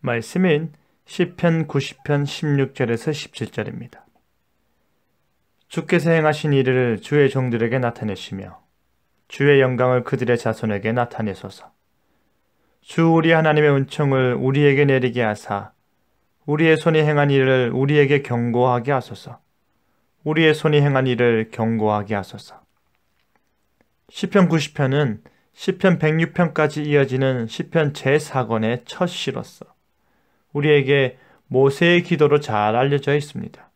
말씀인 시편 90편 16절에서 17절입니다. 주께서 행하신 일을 주의 종들에게 나타내시며 주의 영광을 그들의 자손에게 나타내소서. 주 우리 하나님의 은총을 우리에게 내리게 하사 우리의 손이 행한 일을 우리에게 경고하게 하소서. 우리의 손이 행한 일을 경고하게 하소서. 시편 90편은 시편 106편까지 이어지는 시편 제4권의 첫 시로서 우리에게 모세의 기도로 잘 알려져 있습니다.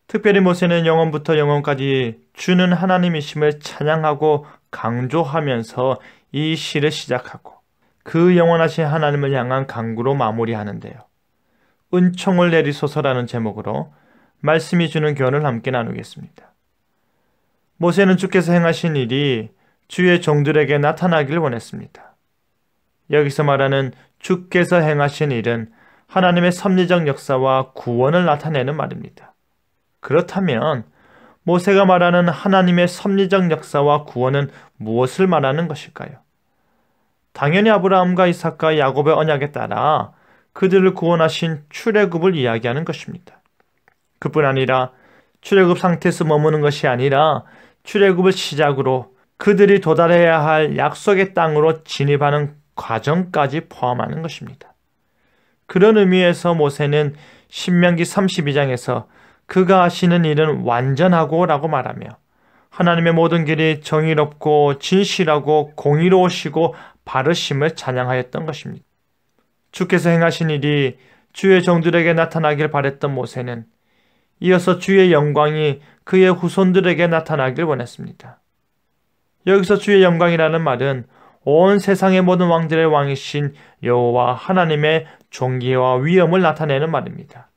특별히 모세는 영원부터 영원까지 주는 하나님이심을 찬양하고 강조하면서 이 시를 시작하고 그 영원하신 하나님을 향한 간구로 마무리하는데요. 은총을 내리소서라는 제목으로 말씀이 주는 교훈을 함께 나누겠습니다. 모세는 주께서 행하신 일이 주의 종들에게 나타나길 원했습니다. 여기서 말하는 주께서 행하신 일은 하나님의 섭리적 역사와 구원을 나타내는 말입니다. 그렇다면 모세가 말하는 하나님의 섭리적 역사와 구원은 무엇을 말하는 것일까요? 당연히 아브라함과 이삭과 야곱의 언약에 따라 그들을 구원하신 출애굽을 이야기하는 것입니다. 그뿐 아니라 출애굽 상태에서 머무는 것이 아니라 출애굽을 시작으로 그들이 도달해야 할 약속의 땅으로 진입하는 과정까지 포함하는 것입니다. 그런 의미에서 모세는 신명기 32장에서 그가 하시는 일은 완전하고 라고 말하며 하나님의 모든 길이 정의롭고 진실하고 공의로우시고 바르심을 찬양하였던 것입니다. 주께서 행하신 일이 주의 종들에게 나타나길 바랬던 모세는 이어서 주의 영광이 그의 후손들에게 나타나길 원했습니다. 여기서 주의 영광이라는 말은 온 세상의 모든 왕들의 왕이신 여호와 하나님의 존귀와 위엄을 나타내는 말입니다.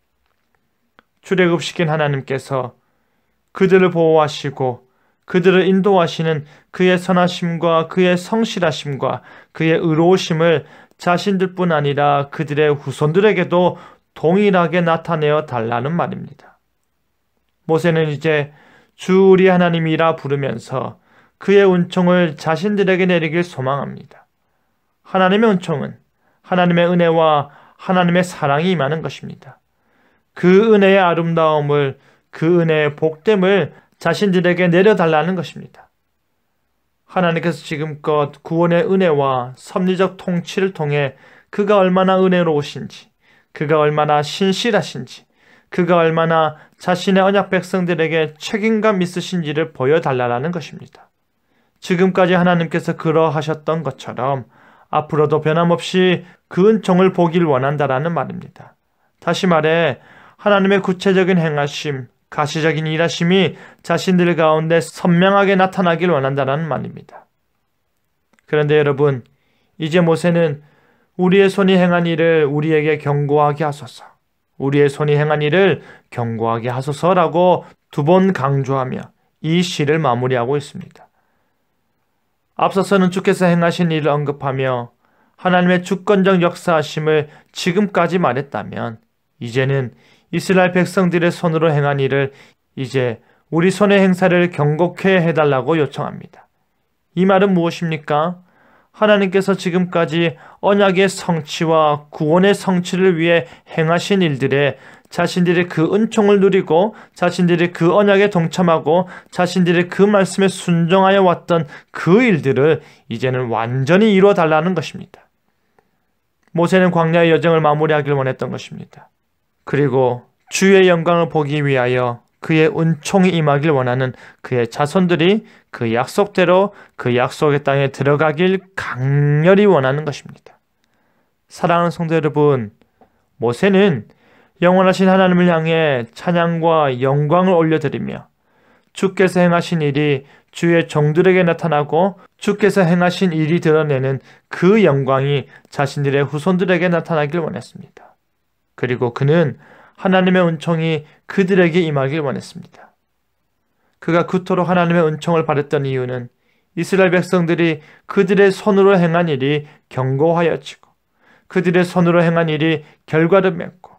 출애굽시킨 하나님께서 그들을 보호하시고 그들을 인도하시는 그의 선하심과 그의 성실하심과 그의 의로우심을 자신들뿐 아니라 그들의 후손들에게도 동일하게 나타내어 달라는 말입니다. 모세는 이제 주 우리 하나님이라 부르면서 그의 은총을 자신들에게 내리길 소망합니다. 하나님의 은총은 하나님의 은혜와 하나님의 사랑이 임하는 것입니다. 그 은혜의 아름다움을, 그 은혜의 복됨을 자신들에게 내려달라는 것입니다. 하나님께서 지금껏 구원의 은혜와 섭리적 통치를 통해 그가 얼마나 은혜로우신지, 그가 얼마나 신실하신지, 그가 얼마나 자신의 언약 백성들에게 책임감 있으신지를 보여달라는 것입니다. 지금까지 하나님께서 그러하셨던 것처럼 앞으로도 변함없이 그 은총을 보길 원한다라는 말입니다. 다시 말해 하나님의 구체적인 행하심, 가시적인 일하심이 자신들 가운데 선명하게 나타나길 원한다는 말입니다. 그런데 여러분, 이제 모세는 우리의 손이 행한 일을 우리에게 경고하게 하소서, 우리의 손이 행한 일을 경고하게 하소서라고 두 번 강조하며 이 시를 마무리하고 있습니다. 앞서서는 주께서 행하신 일을 언급하며 하나님의 주권적 역사하심을 지금까지 말했다면 이제는 이스라엘 백성들의 손으로 행한 일을 이제 우리 손의 행사를 경고케 해달라고 요청합니다. 이 말은 무엇입니까? 하나님께서 지금까지 언약의 성취와 구원의 성취를 위해 행하신 일들에 자신들이 그 은총을 누리고 자신들이 그 언약에 동참하고 자신들이 그 말씀에 순종하여 왔던 그 일들을 이제는 완전히 이루어달라는 것입니다. 모세는 광야의 여정을 마무리하길 원했던 것입니다. 그리고 주의 영광을 보기 위하여 그의 은총이 임하길 원하는 그의 자손들이 그 약속대로 그 약속의 땅에 들어가길 강렬히 원하는 것입니다. 사랑하는 성도 여러분, 모세는 영원하신 하나님을 향해 찬양과 영광을 올려드리며 주께서 행하신 일이 주의 종들에게 나타나고 주께서 행하신 일이 드러내는 그 영광이 자신들의 후손들에게 나타나길 원했습니다. 그리고 그는 하나님의 은총이 그들에게 임하길 원했습니다. 그가 그토록 하나님의 은총을 바랬던 이유는 이스라엘 백성들이 그들의 손으로 행한 일이 경고하여지고 그들의 손으로 행한 일이 결과를 맺고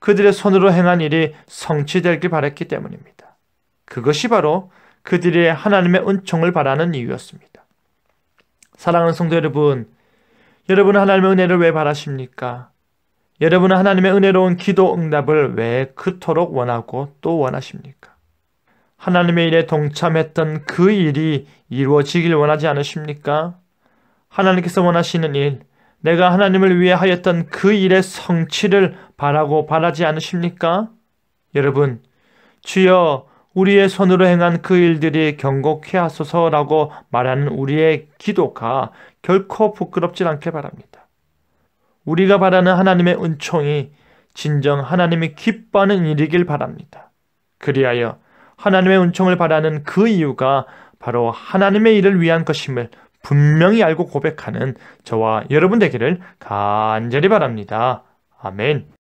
그들의 손으로 행한 일이 성취되길 바랬기 때문입니다. 그것이 바로 그들이 하나님의 은총을 바라는 이유였습니다. 사랑하는 성도 여러분, 여러분은 하나님의 은혜를 왜 바라십니까? 여러분은 하나님의 은혜로운 기도 응답을 왜 그토록 원하고 또 원하십니까? 하나님의 일에 동참했던 그 일이 이루어지길 원하지 않으십니까? 하나님께서 원하시는 일, 내가 하나님을 위해 하였던 그 일의 성취를 바라고 바라지 않으십니까? 여러분, 주여 우리의 손으로 행한 그 일들이 경고케 하소서라고 말하는 우리의 기도가 결코 부끄럽지 않게 바랍니다. 우리가 바라는 하나님의 은총이 진정 하나님이 기뻐하는 일이길 바랍니다. 그리하여 하나님의 은총을 바라는 그 이유가 바로 하나님의 일을 위한 것임을 분명히 알고 고백하는 저와 여러분 되기를 간절히 바랍니다. 아멘.